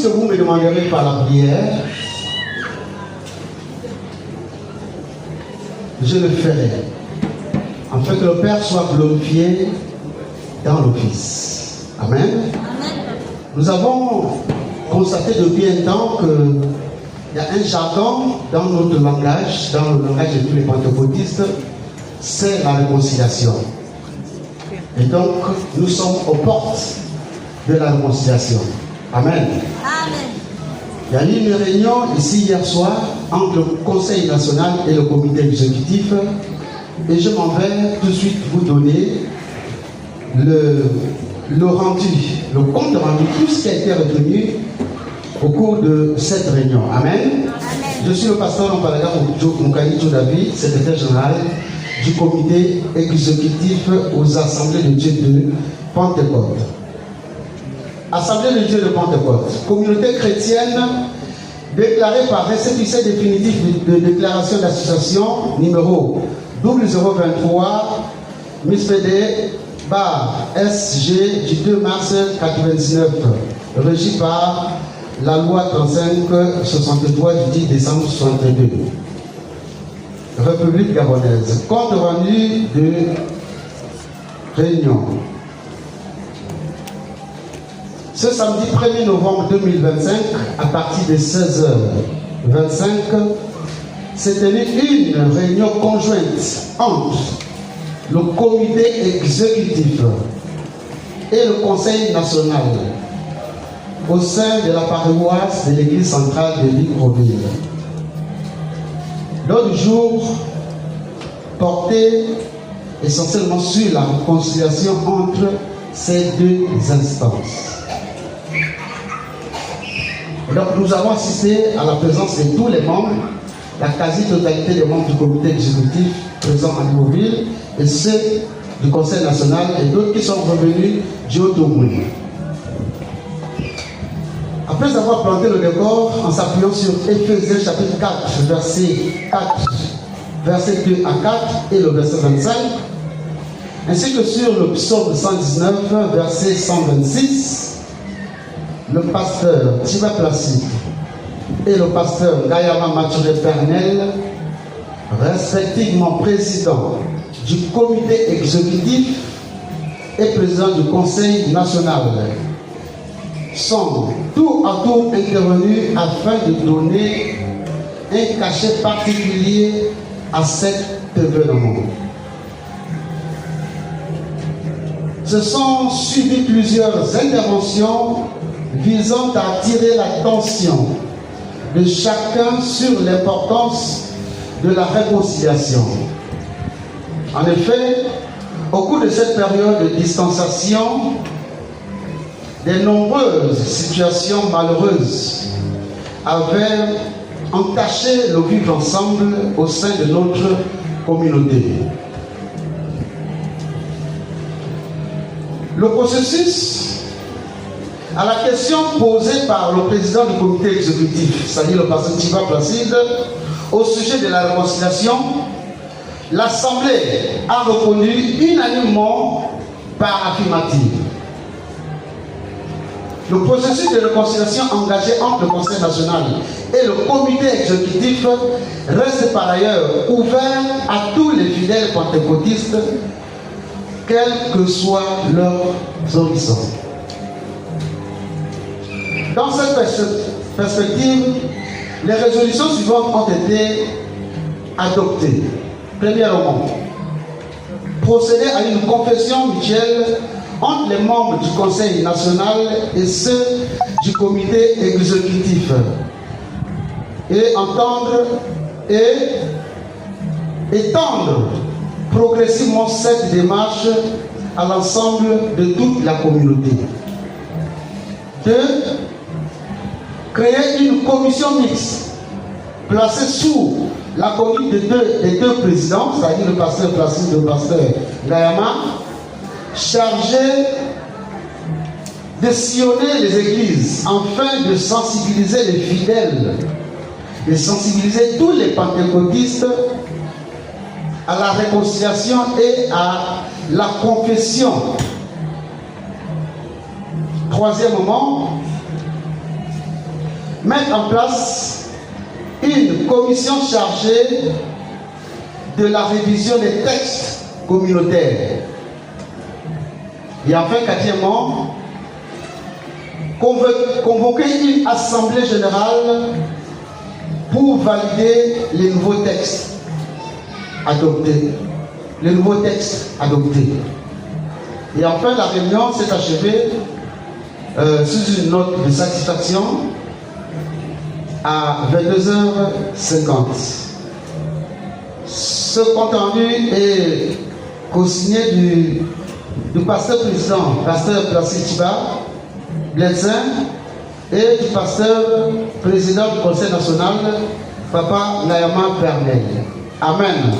que vous me demanderez par la prière, je le ferai, afin que le Père soit glorifié dans le Fils. Amen. Nous avons constaté depuis un temps qu'il y a un jargon dans notre langage, dans le langage de tous les pentecôtistes, c'est la réconciliation. Et donc, nous sommes aux portes de la réconciliation. Amen. Amen. Il y a eu une réunion ici hier soir entre le Conseil national et le comité exécutif. Et je m'en vais tout de suite vous donner le rendu, le compte rendu, tout ce qui a été retenu au cours de cette réunion. Amen. Amen. Je suis le pasteur Mpalaga Moukani David, secrétaire général du comité exécutif aux Assemblées de Dieu de Pentecôte. Assemblée de Dieu de Pentecôte, communauté chrétienne déclarée par récépissé définitif de déclaration d'association numéro 0023 MISPD bar SG du 2 mars 1999, régie par la loi 3563 du 10 décembre 1962. République gabonaise. Compte rendu de réunion. Ce samedi 1er novembre 2025, à partir de 16h25, s'est tenue une réunion conjointe entre le comité exécutif et le conseil national au sein de la paroisse de l'église centrale de Libreville. L'ordre du jour portait essentiellement sur la réconciliation entre ces deux instances. Et donc nous avons assisté à la présence de tous les membres, la quasi-totalité des membres du comité exécutif présents à Libreville et ceux du Conseil national et d'autres qui sont revenus du Haut-Ogooué. Après avoir planté le décor en s'appuyant sur Éphésiens chapitre 4, verset 2 à 4 et le verset 25, ainsi que sur le psaume 119, verset 126, le pasteur Thiba Placide et le pasteur Gayama Maturé Pernel, respectivement président du comité exécutif et président du conseil national, sont tour à tour intervenus afin de donner un cachet particulier à cet événement. Se sont suivies plusieurs interventions visant à attirer l'attention de chacun sur l'importance de la réconciliation. En effet, au cours de cette période de distanciation, de nombreuses situations malheureuses avaient entaché le vivre ensemble au sein de notre communauté. Le processus à la question posée par le président du comité exécutif, c'est-à-dire le pasteur Thiba Placide, au sujet de la réconciliation, l'Assemblée a reconnu unanimement par affirmative. Le processus de réconciliation engagé entre le Conseil national et le comité exécutif reste par ailleurs ouvert à tous les fidèles pentecôtistes, quels que soient leurs horizons. Dans cette perspective, les résolutions suivantes ont été adoptées. Premièrement, procéder à une confession mutuelle entre les membres du Conseil national et ceux du comité exécutif et entendre et étendre progressivement cette démarche à l'ensemble de toute la communauté. 2. Créer une commission mixte placée sous la conduite des deux présidents, c'est-à-dire le pasteur Placide et le pasteur Gayama, chargé de sillonner les églises afin de sensibiliser les fidèles, de sensibiliser tous les pentecôtistes à la réconciliation et à la confession. Troisièmement, mettre en place une commission chargée de la révision des textes communautaires. Et enfin, quatrièmement, convoquer une assemblée générale pour valider les nouveaux textes adoptés. Et enfin, la réunion s'est achevée sous une note de satisfaction à 22h50. Ce compte rendu est co-signé du pasteur président, pasteur Placide Tiba Blézin, et du pasteur président du Conseil national, Papa Nayama Pernel. Amen.